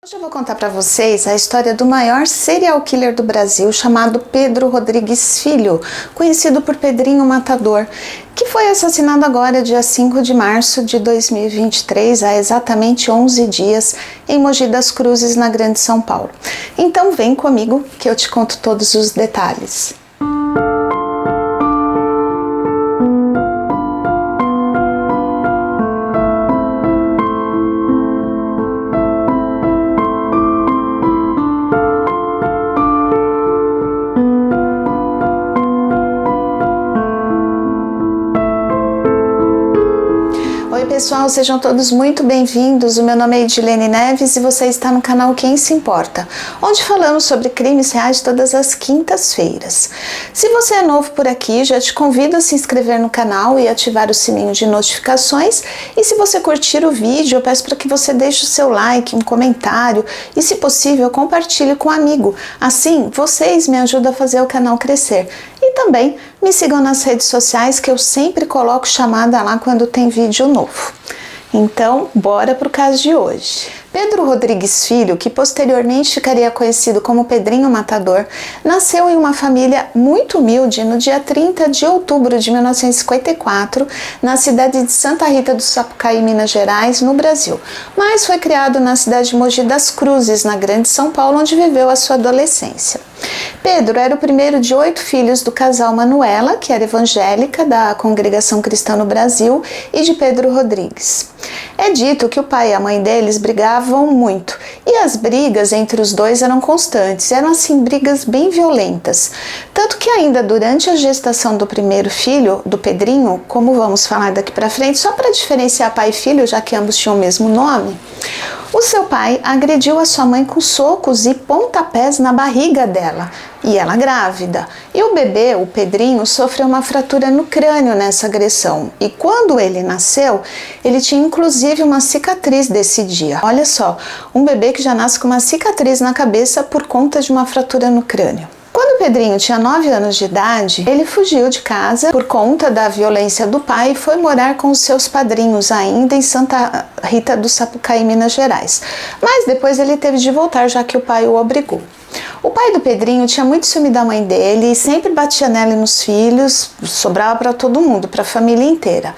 Hoje eu vou contar para vocês a história do maior serial killer do Brasil, chamado Pedro Rodrigues Filho, conhecido por Pedrinho Matador, que foi assassinado agora dia 5 de março de 2023, há exatamente 11 dias, em Mogi das Cruzes, na Grande São Paulo. Então vem comigo que eu te conto todos os detalhes. Oi pessoal, sejam todos muito bem-vindos. O meu nome é Edilene Neves e você está no canal Quem Se Importa, onde falamos sobre crimes reais todas as quintas-feiras. Se você é novo por aqui, já te convido a se inscrever no canal e ativar o sininho de notificações. E se você curtir o vídeo, eu peço para que você deixe o seu like, um comentário e, se possível, compartilhe com um amigo. Assim, vocês me ajudam a fazer o canal crescer. E também me sigam nas redes sociais, que eu sempre coloco chamada lá quando tem vídeo novo. Então, bora pro caso de hoje. Pedro Rodrigues Filho, que posteriormente ficaria conhecido como Pedrinho Matador, nasceu em uma família muito humilde no dia 30 de outubro de 1954, na cidade de Santa Rita do Sapucaí, Minas Gerais, no Brasil, mas foi criado na cidade de Mogi das Cruzes, na Grande São Paulo, onde viveu a sua adolescência. Pedro era o primeiro de 8 filhos do casal Manuela, que era evangélica da Congregação Cristã no Brasil, e de Pedro Rodrigues. É dito que o pai e a mãe deles brigavam muito, e as brigas entre os dois eram constantes, eram assim brigas bem violentas. Tanto que ainda durante a gestação do primeiro filho, do Pedrinho, como vamos falar daqui pra frente, só para diferenciar pai e filho, já que ambos tinham o mesmo nome, o seu pai agrediu a sua mãe com socos e pontapés na barriga dela, e ela grávida. E o bebê, o Pedrinho, sofreu uma fratura no crânio nessa agressão. E quando ele nasceu, ele tinha inclusive uma cicatriz desse dia. Olha só, um bebê que já nasce com uma cicatriz na cabeça por conta de uma fratura no crânio. Quando o Pedrinho tinha 9 anos de idade, ele fugiu de casa por conta da violência do pai e foi morar com os seus padrinhos ainda em Santa Rita do Sapucaí, Minas Gerais. Mas depois ele teve de voltar, já que o pai o obrigou. O pai do Pedrinho tinha muito ciúme da mãe dele e sempre batia nela e nos filhos, sobrava para todo mundo, para a família inteira.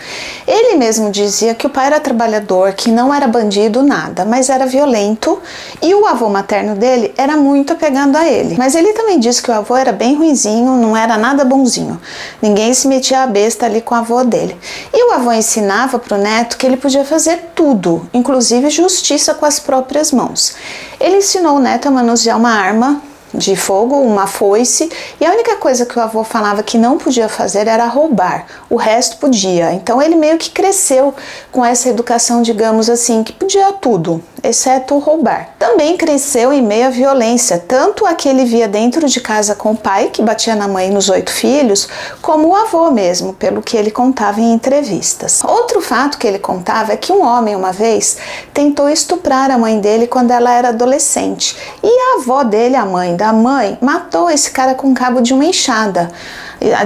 Ele mesmo dizia que o pai era trabalhador, que não era bandido, nada, mas era violento, e o avô materno dele era muito apegado a ele. Mas ele também disse que o avô era bem ruinzinho, não era nada bonzinho. Ninguém se metia a besta ali com o avô dele. E o avô ensinava para o neto que ele podia fazer tudo, inclusive justiça com as próprias mãos. Ele ensinou o neto a manusear uma arma de fogo, uma foice, e a única coisa que o avô falava que não podia fazer era roubar, o resto podia. Então ele meio que cresceu com essa educação, digamos assim, que podia tudo, exceto roubar. Também cresceu em meio à violência, tanto a que ele via dentro de casa com o pai, que batia na mãe e nos 8 filhos, como o avô mesmo, pelo que ele contava em entrevistas. Outro fato que ele contava é que um homem, uma vez, tentou estuprar a mãe dele quando ela era adolescente, e a avó dele, a mãe da mãe, matou esse cara com o cabo de uma enxada.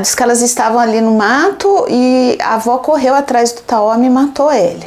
Diz que elas estavam ali no mato e a avó correu atrás do tal homem e matou ele.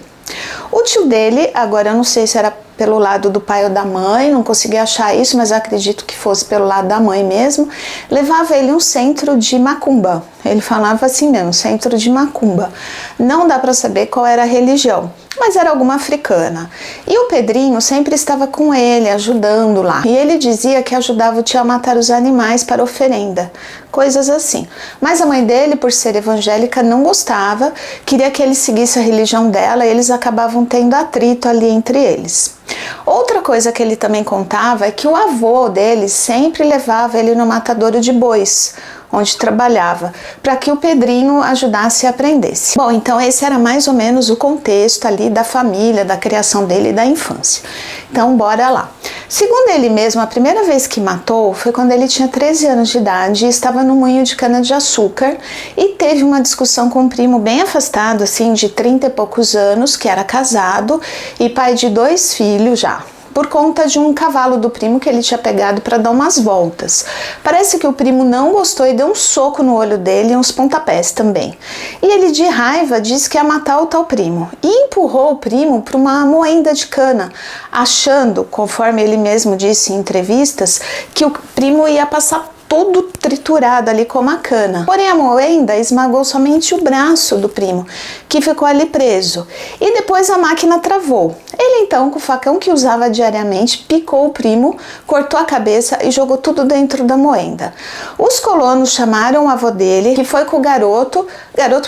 O tio dele, agora eu não sei se era pelo lado do pai ou da mãe, não consegui achar isso, mas eu acredito que fosse pelo lado da mãe mesmo, levava ele a um centro de macumba. Ele falava assim mesmo, centro de macumba. Não dá para saber qual era a religião, mas era alguma africana. E o Pedrinho sempre estava com ele, ajudando lá. E ele dizia que ajudava o tio a matar os animais para oferenda, coisas assim. Mas a mãe dele, por ser evangélica, não gostava, queria que ele seguisse a religião dela, e eles acabavam tendo atrito ali entre eles. Outra coisa que ele também contava é que o avô dele sempre levava ele no matadouro de bois, onde trabalhava, para que o Pedrinho ajudasse e aprendesse. Bom, então esse era mais ou menos o contexto ali da família, da criação dele e da infância. Então bora lá. Segundo ele mesmo, a primeira vez que matou foi quando ele tinha 13 anos de idade e estava no moinho de cana-de-açúcar e teve uma discussão com um primo bem afastado, assim, de 30 e poucos anos, que era casado e pai de 2 filhos já. por conta de um cavalo do primo que ele tinha pegado para dar umas voltas. Parece que o primo não gostou e deu um soco no olho dele e uns pontapés também. E ele, de raiva, disse que ia matar o tal primo e empurrou o primo para uma moenda de cana, achando, conforme ele mesmo disse em entrevistas, que o primo ia passar todo triturado ali como a cana. Porém, a moenda esmagou somente o braço do primo, que ficou ali preso. E depois a máquina travou. Ele então, com o facão que usava diariamente, picou o primo, cortou a cabeça e jogou tudo dentro da moenda. Os colonos chamaram o avô dele, que foi com o garoto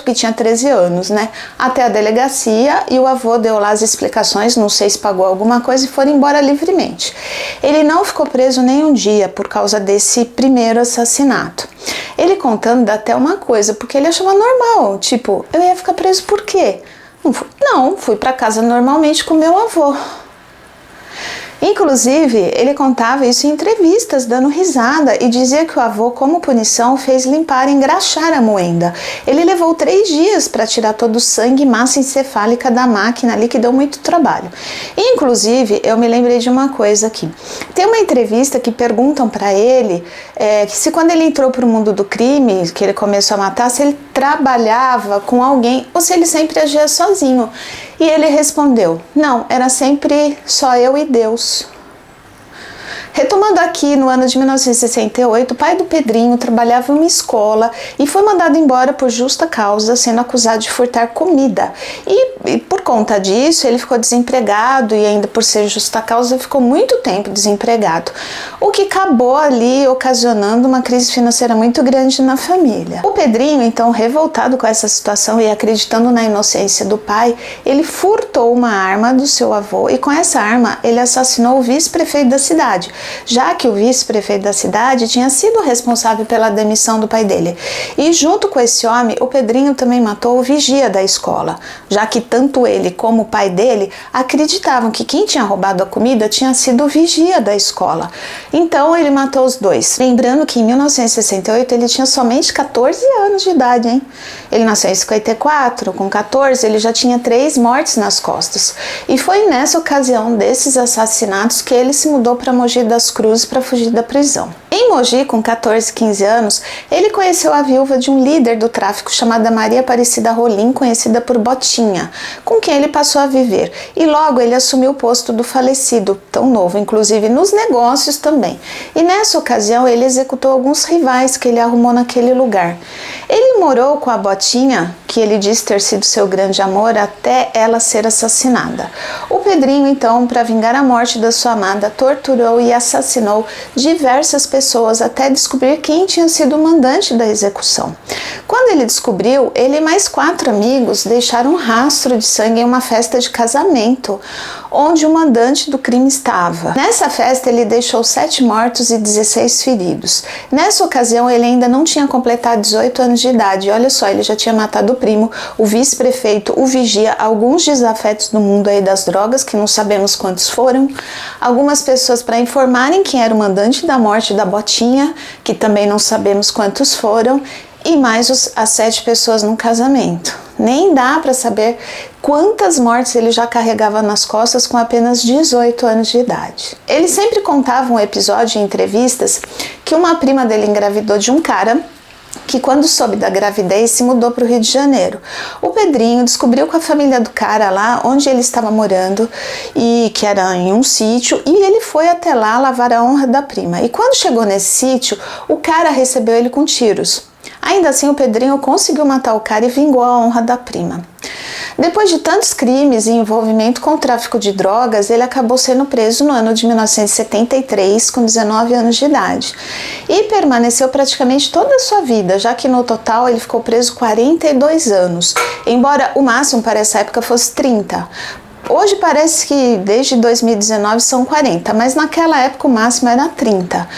que tinha 13 anos, né, até a delegacia, e o avô deu lá as explicações, não sei se pagou alguma coisa, e foram embora livremente. Ele não ficou preso nem um dia por causa desse primeiro assassinato. Ele contando dá até uma coisa, porque ele achava normal, tipo, eu ia ficar preso por quê? Não, fui para casa normalmente com meu avô. Inclusive, ele contava isso em entrevistas, dando risada, e dizia que o avô, como punição, fez limpar e engraxar a moenda. Ele levou 3 dias para tirar todo o sangue e massa encefálica da máquina ali, que deu muito trabalho. Inclusive, eu me lembrei de uma coisa aqui. Tem uma entrevista que perguntam para ele que se quando ele entrou para o mundo do crime, que ele começou a matar, se ele trabalhava com alguém ou se ele sempre agia sozinho. E ele respondeu, não, era sempre só eu e Deus. Retomando aqui, no ano de 1968, o pai do Pedrinho trabalhava em uma escola e foi mandado embora por justa causa, sendo acusado de furtar comida. E por conta disso, ele ficou desempregado e ainda por ser justa causa, ficou muito tempo desempregado. O que acabou ali ocasionando uma crise financeira muito grande na família. O Pedrinho, então, revoltado com essa situação e acreditando na inocência do pai, ele furtou uma arma do seu avô e com essa arma ele assassinou o vice-prefeito da cidade, já que o vice-prefeito da cidade tinha sido responsável pela demissão do pai dele. E junto com esse homem, o Pedrinho também matou o vigia da escola, já que tanto ele como o pai dele acreditavam que quem tinha roubado a comida tinha sido o vigia da escola. Então ele matou os dois. Lembrando que em 1968 ele tinha somente 14 anos de idade, hein? Ele nasceu em 54, com 14 ele já tinha 3 mortes nas costas. E foi nessa ocasião desses assassinatos que ele se mudou para Mogi das Cruzes para fugir da prisão. Em Mogi, com 14, 15 anos, ele conheceu a viúva de um líder do tráfico chamada Maria Aparecida Rolim, conhecida por Botinha, com quem ele passou a viver. E logo ele assumiu o posto do falecido, tão novo, inclusive nos negócios também. E nessa ocasião ele executou alguns rivais que ele arrumou naquele lugar. Ele morou com a Botinha, que ele diz ter sido seu grande amor, até ela ser assassinada. O Pedrinho, então, para vingar a morte da sua amada, torturou e assassinou diversas pessoas até descobrir quem tinha sido o mandante da execução. Quando ele descobriu, ele e mais 4 amigos deixaram um rastro de sangue em uma festa de casamento, onde o mandante do crime estava. Nessa festa ele deixou 7 mortos e 16 feridos. Nessa ocasião ele ainda não tinha completado 18 anos de idade. E olha só, ele já tinha matado o primo, o vice-prefeito, o vigia, alguns desafetos do mundo aí das drogas, que não sabemos quantos foram, algumas pessoas para informarem quem era o mandante da morte da Botinha, que também não sabemos quantos foram, e mais as 7 pessoas no casamento. Nem dá para saber quantas mortes ele já carregava nas costas com apenas 18 anos de idade. Ele sempre contava um episódio em entrevistas que uma prima dele engravidou de um cara que quando soube da gravidez se mudou para o Rio de Janeiro. O Pedrinho descobriu com a família do cara lá onde ele estava morando, e que era em um sítio, e ele foi até lá lavar a honra da prima. E quando chegou nesse sítio, o cara recebeu ele com tiros. Ainda assim, o Pedrinho conseguiu matar o cara e vingou a honra da prima. Depois de tantos crimes e envolvimento com o tráfico de drogas, ele acabou sendo preso no ano de 1973, com 19 anos de idade. E permaneceu praticamente toda a sua vida, já que no total ele ficou preso 42 anos, embora o máximo para essa época fosse 30. Hoje parece que desde 2019 são 40, mas naquela época o máximo era 30.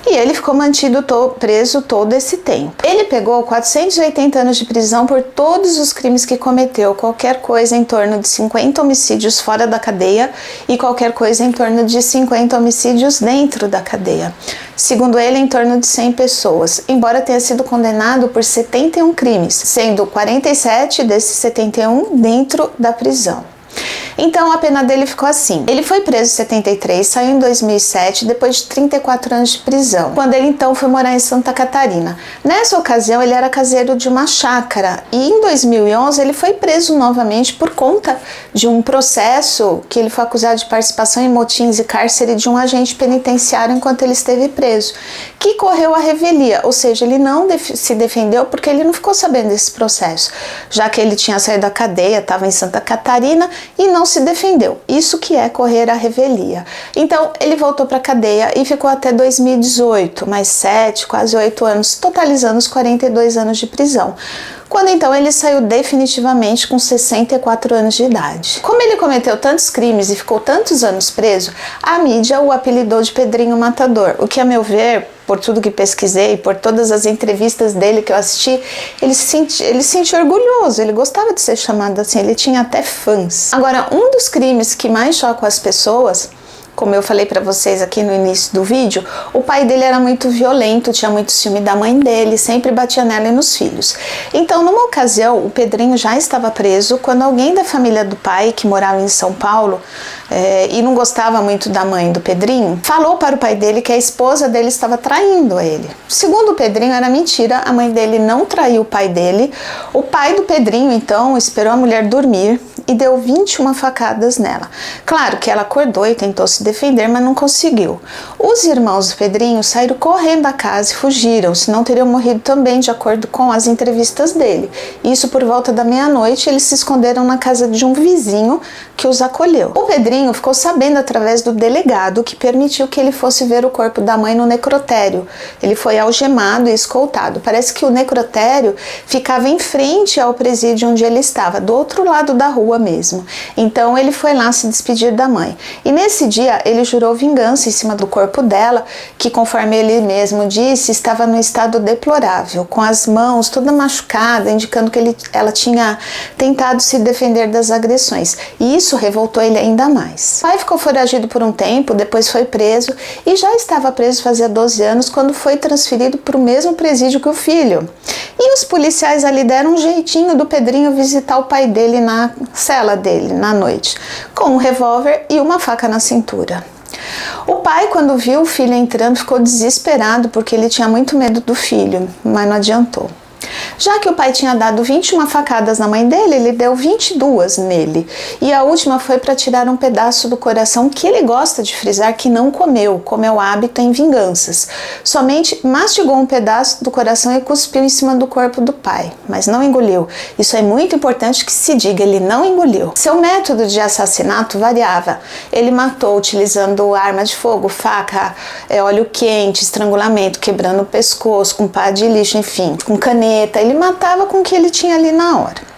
E ele ficou mantido preso todo esse tempo. Ele pegou 480 anos de prisão por todos os crimes que cometeu, qualquer coisa em torno de 50 homicídios fora da cadeia e qualquer coisa em torno de 50 homicídios dentro da cadeia. Segundo ele, em torno de 100 pessoas, embora tenha sido condenado por 71 crimes, sendo 47 desses 71 dentro da prisão. Então a pena dele ficou assim. Ele foi preso em 73, saiu em 2007, depois de 34 anos de prisão, quando ele então foi morar em Santa Catarina. Nessa ocasião ele era caseiro de uma chácara e em 2011 ele foi preso novamente por conta de um processo que ele foi acusado de participação em motins e cárcere de um agente penitenciário enquanto ele esteve preso, que correu a revelia, ou seja, ele não se defendeu porque ele não ficou sabendo desse processo, já que ele tinha saído da cadeia, estava em Santa Catarina e não se defendeu. Isso que é correr a revelia. Então ele voltou para a cadeia e ficou até 2018, mais 7, quase 8 anos, totalizando os 42 anos de prisão, quando então ele saiu definitivamente com 64 anos de idade. Como ele cometeu tantos crimes e ficou tantos anos preso, a mídia o apelidou de Pedrinho Matador, o que, a meu ver, por tudo que pesquisei, por todas as entrevistas dele que eu assisti, ele se sentia orgulhoso, ele gostava de ser chamado assim, ele tinha até fãs. Agora, um dos crimes que mais chocam as pessoas, como eu falei para vocês aqui no início do vídeo, o pai dele era muito violento, tinha muito ciúme da mãe dele, sempre batia nela e nos filhos. Então, numa ocasião, o Pedrinho já estava preso quando alguém da família do pai, que morava em São Paulo, e não gostava muito da mãe do Pedrinho, falou para o pai dele que a esposa dele estava traindo ele. Segundo o Pedrinho, era mentira, a mãe dele não traiu o pai dele. O pai do Pedrinho, então, esperou a mulher dormir e deu 21 facadas nela. Claro que ela acordou e tentou se defender, mas não conseguiu. Os irmãos do Pedrinho saíram correndo da casa e fugiram, senão teriam morrido também, de acordo com as entrevistas dele. Isso por volta da meia-noite, eles se esconderam na casa de um vizinho que os acolheu. O Pedrinho ficou sabendo através do delegado que permitiu que ele fosse ver o corpo da mãe no necrotério. Ele foi algemado e escoltado. Parece que o necrotério ficava em frente ao presídio onde ele estava, do outro lado da rua mesmo. Então ele foi lá se despedir da mãe. E nesse dia ele jurou vingança em cima do corpo dela, que, conforme ele mesmo disse, estava no estado deplorável, com as mãos toda machucada, indicando que ela tinha tentado se defender das agressões. E isso revoltou ele ainda mais. O pai ficou foragido por um tempo, depois foi preso e já estava preso fazia 12 anos quando foi transferido para o mesmo presídio que o filho. E os policiais ali deram um jeitinho do Pedrinho visitar o pai dele na cela dele, na noite, com um revólver e uma faca na cintura. O pai, quando viu o filho entrando, ficou desesperado porque ele tinha muito medo do filho, mas não adiantou. Já que o pai tinha dado 21 facadas na mãe dele, ele deu 22 nele. E a última foi para tirar um pedaço do coração que ele gosta de frisar que não comeu, como é o hábito em vinganças. Somente mastigou um pedaço do coração e cuspiu em cima do corpo do pai, mas não engoliu. Isso é muito importante que se diga, ele não engoliu. Seu método de assassinato variava. Ele matou utilizando arma de fogo, faca, óleo quente, estrangulamento, quebrando o pescoço, com pá de lixo, enfim, com caneta. Ele matava com o que ele tinha ali na hora.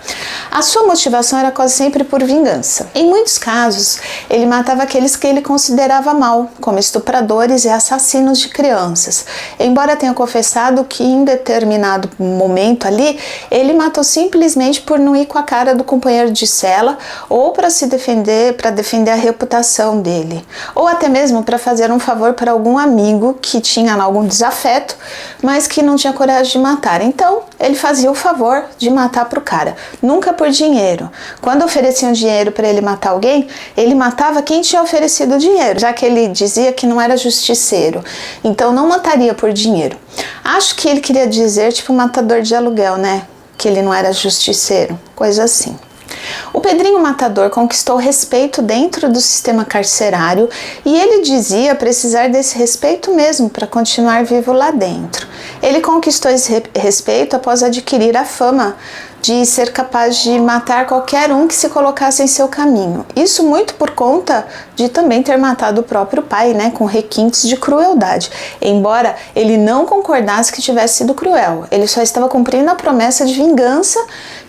A sua motivação era quase sempre por vingança. Em muitos casos, ele matava aqueles que ele considerava mal, como estupradores e assassinos de crianças. Embora tenha confessado que em determinado momento ali, ele matou simplesmente por não ir com a cara do companheiro de cela ou para se defender, para defender a reputação dele, ou até mesmo para fazer um favor para algum amigo que tinha algum desafeto, mas que não tinha coragem de matar. Então, ele fazia o favor de matar pro cara. Nunca por dinheiro. Quando ofereciam dinheiro para ele matar alguém, ele matava quem tinha oferecido o dinheiro, já que ele dizia que não era justiceiro. Então não mataria por dinheiro. Acho que ele queria dizer tipo matador de aluguel, né? Que ele não era justiceiro, coisa assim. O Pedrinho Matador conquistou respeito dentro do sistema carcerário e ele dizia precisar desse respeito mesmo para continuar vivo lá dentro. Ele conquistou esse respeito após adquirir a fama de ser capaz de matar qualquer um que se colocasse em seu caminho. Isso muito por conta de também ter matado o próprio pai, né, com requintes de crueldade. Embora ele não concordasse que tivesse sido cruel, ele só estava cumprindo a promessa de vingança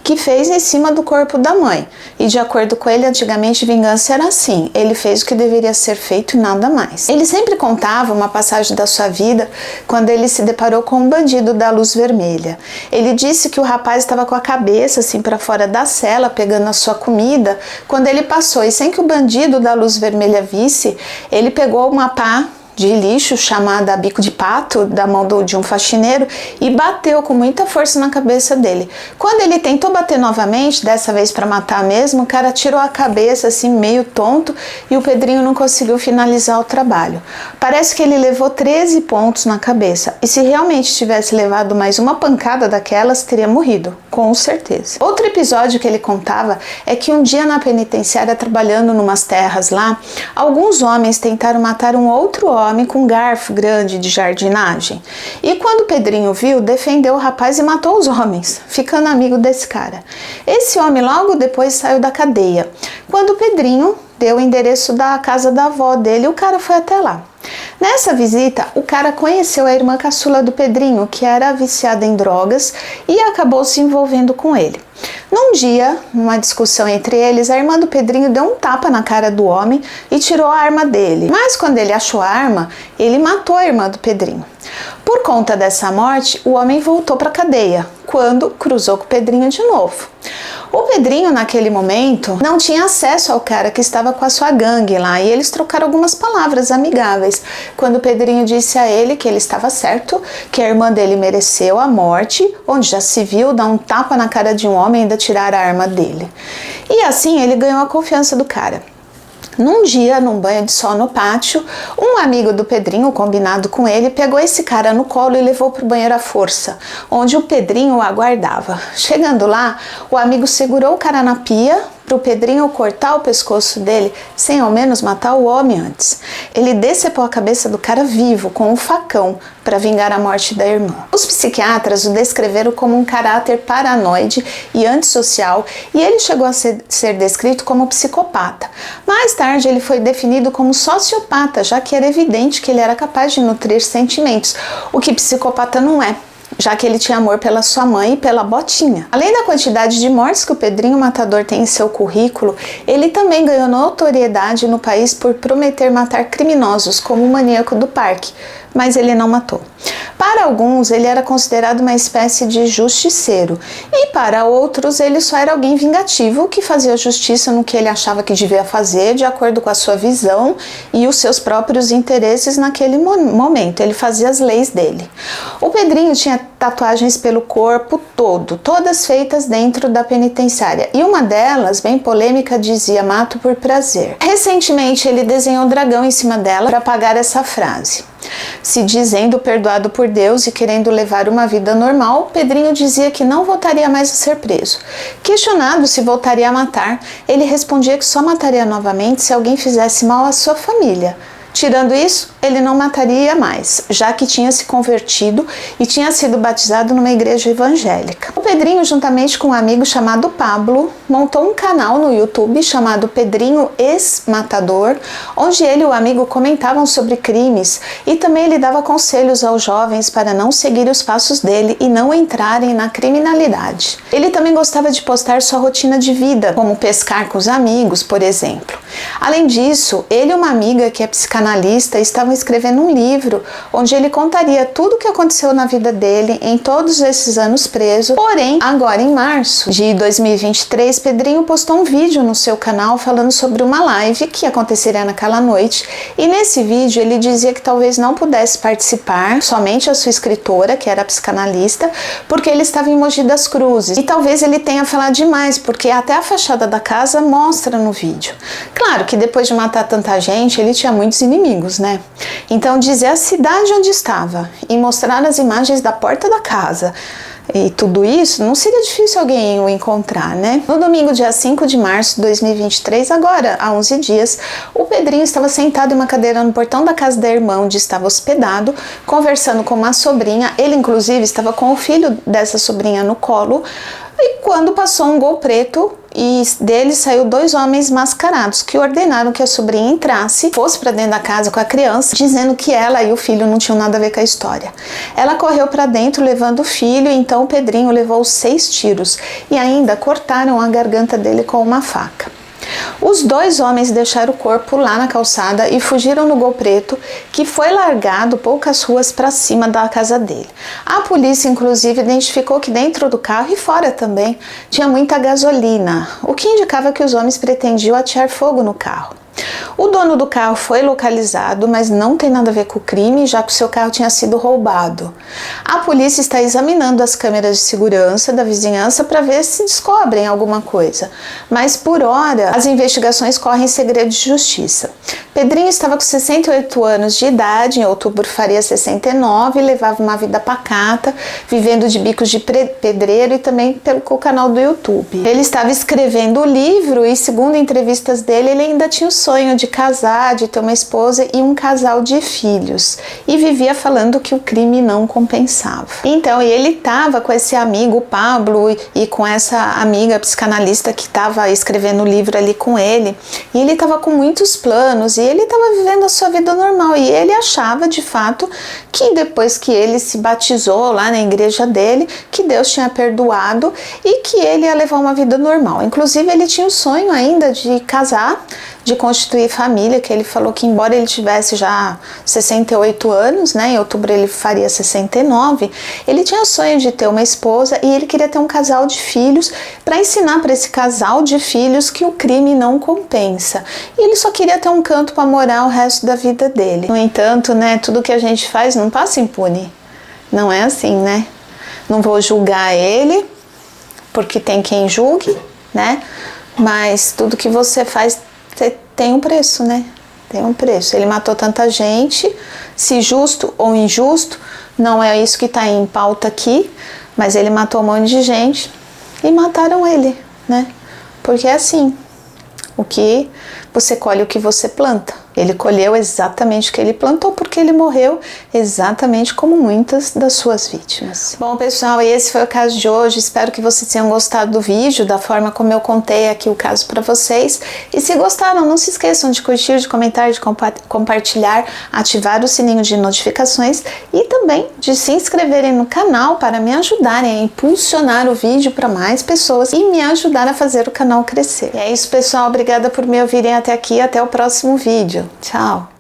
que fez em cima do corpo da mãe. E de acordo com ele, antigamente vingança era assim, ele fez o que deveria ser feito e nada mais. Ele sempre contava uma passagem da sua vida quando ele se deparou com um bandido da luz vermelha. Ele disse que o rapaz estava com a cabeça assim para fora da cela, pegando a sua comida, quando ele passou, e sem que o bandido da luz vermelha visse, ele pegou uma pá de lixo chamada bico de pato da mão de um faxineiro e bateu com muita força na cabeça dele. Quando ele tentou bater novamente, dessa vez para matar mesmo, o cara tirou a cabeça assim meio tonto e o Pedrinho não conseguiu finalizar o trabalho. Parece que ele levou 13 pontos na cabeça e se realmente tivesse levado mais uma pancada daquelas, teria morrido, com certeza. Outro episódio que ele contava é que um dia na penitenciária, trabalhando numas terras lá, alguns homens tentaram matar um outro homem com um garfo grande de jardinagem. E quando o Pedrinho viu, defendeu o rapaz e matou os homens, ficando amigo desse cara. Esse homem logo depois saiu da cadeia. Quando o Pedrinho deu o endereço da casa da avó dele, o cara foi até lá. Nessa visita, o cara conheceu a irmã caçula do Pedrinho, que era viciada em drogas, e acabou se envolvendo com ele. Num dia, numa discussão entre eles, a irmã do Pedrinho deu um tapa na cara do homem e tirou a arma dele. Mas quando ele achou a arma, ele matou a irmã do Pedrinho. Por conta dessa morte, o homem voltou para a cadeia, quando cruzou com o Pedrinho de novo. O Pedrinho, naquele momento, não tinha acesso ao cara que estava com a sua gangue lá e eles trocaram algumas palavras amigáveis. Quando o Pedrinho disse a ele que ele estava certo, que a irmã dele mereceu a morte, onde já se viu dar um tapa na cara de um homem e ainda tirar a arma dele. E assim ele ganhou a confiança do cara. Num dia, num banho de sol no pátio, um amigo do Pedrinho, combinado com ele, pegou esse cara no colo e levou para o banheiro à força, onde o Pedrinho o aguardava. Chegando lá, o amigo segurou o cara na pia para o Pedrinho cortar o pescoço dele, sem ao menos matar o homem antes. Ele decepou a cabeça do cara vivo, com um facão, para vingar a morte da irmã. Os psiquiatras o descreveram como um caráter paranoide e antissocial, e ele chegou a ser descrito como psicopata. Mais tarde, ele foi definido como sociopata, já que era evidente que ele era capaz de nutrir sentimentos, o que psicopata não é, já que ele tinha amor pela sua mãe e pela botinha. Além da quantidade de mortes que o Pedrinho Matador tem em seu currículo, ele também ganhou notoriedade no país por prometer matar criminosos, como o maníaco do parque, mas ele não matou. Para alguns, ele era considerado uma espécie de justiceiro, e para outros, ele só era alguém vingativo que fazia justiça no que ele achava que devia fazer, de acordo com a sua visão e os seus próprios interesses naquele momento. Ele fazia as leis dele. O Pedrinho tinha tatuagens pelo corpo todo, todas feitas dentro da penitenciária, e uma delas, bem polêmica, dizia "mato por prazer". Recentemente, ele desenhou um dragão em cima dela para apagar essa frase. Se dizendo perdoado por Deus e querendo levar uma vida normal, Pedrinho dizia que não voltaria mais a ser preso. Questionado se voltaria a matar, ele respondia que só mataria novamente se alguém fizesse mal à sua família. Tirando isso, ele não mataria mais, já que tinha se convertido e tinha sido batizado numa igreja evangélica. O Pedrinho, juntamente com um amigo chamado Pablo, montou um canal no YouTube chamado Pedrinho Ex-Matador, onde ele e o amigo comentavam sobre crimes e também ele dava conselhos aos jovens para não seguir os passos dele e não entrarem na criminalidade. Ele também gostava de postar sua rotina de vida, como pescar com os amigos, por exemplo. Além disso, ele e uma amiga que é psicanalista estavam escrevendo um livro onde ele contaria tudo o que aconteceu na vida dele em todos esses anos preso. Porém, agora em março de 2023, Pedrinho postou um vídeo no seu canal falando sobre uma live que aconteceria naquela noite, e nesse vídeo ele dizia que talvez não pudesse participar, somente a sua escritora, que era psicanalista, porque ele estava em Mogi das Cruzes, e talvez ele tenha falado demais, porque até a fachada da casa mostra no vídeo. Claro que depois de matar tanta gente, ele tinha muitos inimigos, né? Então dizer a cidade onde estava e mostrar as imagens da porta da casa e tudo isso, não seria difícil alguém o encontrar, né? No domingo, dia 5 de março de 2023, agora há 11 dias, o Pedrinho estava sentado em uma cadeira no portão da casa da irmã onde estava hospedado, conversando com uma sobrinha. Ele, inclusive, estava com o filho dessa sobrinha no colo, e quando passou um Gol preto, e dele saiu dois homens mascarados que ordenaram que a sobrinha entrasse, fosse para dentro da casa com a criança, dizendo que ela e o filho não tinham nada a ver com a história. Ela correu para dentro levando o filho, e então o Pedrinho levou 6 tiros e ainda cortaram a garganta dele com uma faca. Os dois homens deixaram o corpo lá na calçada e fugiram no Gol preto, que foi largado poucas ruas para cima da casa dele. A polícia, inclusive, identificou que dentro do carro e fora também tinha muita gasolina, o que indicava que os homens pretendiam atear fogo no carro. O dono do carro foi localizado, mas não tem nada a ver com o crime, já que o seu carro tinha sido roubado. A polícia está examinando as câmeras de segurança da vizinhança para ver se descobrem alguma coisa, mas por hora as investigações correm em segredo de justiça. Pedrinho estava com 68 anos de idade, em outubro faria 69, levava uma vida pacata, vivendo de bicos de pedreiro e também pelo canal do YouTube. Ele estava escrevendo o livro e, segundo entrevistas dele, ele ainda tinha o sonho de casar, de ter uma esposa e um casal de filhos, e vivia falando que o crime não compensava. Então, ele estava com esse amigo, Pablo, e com essa amiga psicanalista que estava escrevendo o livro ali com ele, e ele estava com muitos planos, e ele estava vivendo a sua vida normal, e ele achava de fato que depois que ele se batizou lá na igreja dele, que Deus tinha perdoado e que ele ia levar uma vida normal. Inclusive, ele tinha o sonho ainda de casar, de constituir família, que ele falou que embora ele tivesse já 68 anos, né, em outubro ele faria 69, ele tinha o sonho de ter uma esposa e ele queria ter um casal de filhos para ensinar para esse casal de filhos que o crime não compensa. E ele só queria ter um canto para morar o resto da vida dele. No entanto, né, tudo que a gente faz não passa impune. Não é assim, né? Não vou julgar ele, porque tem quem julgue, né? Mas tudo que você faz tem um preço, né? Tem um preço. Ele matou tanta gente, se justo ou injusto, não é isso que está em pauta aqui, mas ele matou um monte de gente e mataram ele, né? Porque é assim, você colhe o que você planta. Ele colheu exatamente o que ele plantou, porque ele morreu exatamente como muitas das suas vítimas. Bom, pessoal, esse foi o caso de hoje. Espero que vocês tenham gostado do vídeo, da forma como eu contei aqui o caso para vocês. E se gostaram, não se esqueçam de curtir, de comentar, de compartilhar, ativar o sininho de notificações e também de se inscreverem no canal para me ajudarem a impulsionar o vídeo para mais pessoas e me ajudar a fazer o canal crescer. E é isso, pessoal. Obrigada por me ouvirem até aqui. Até o próximo vídeo. Tchau!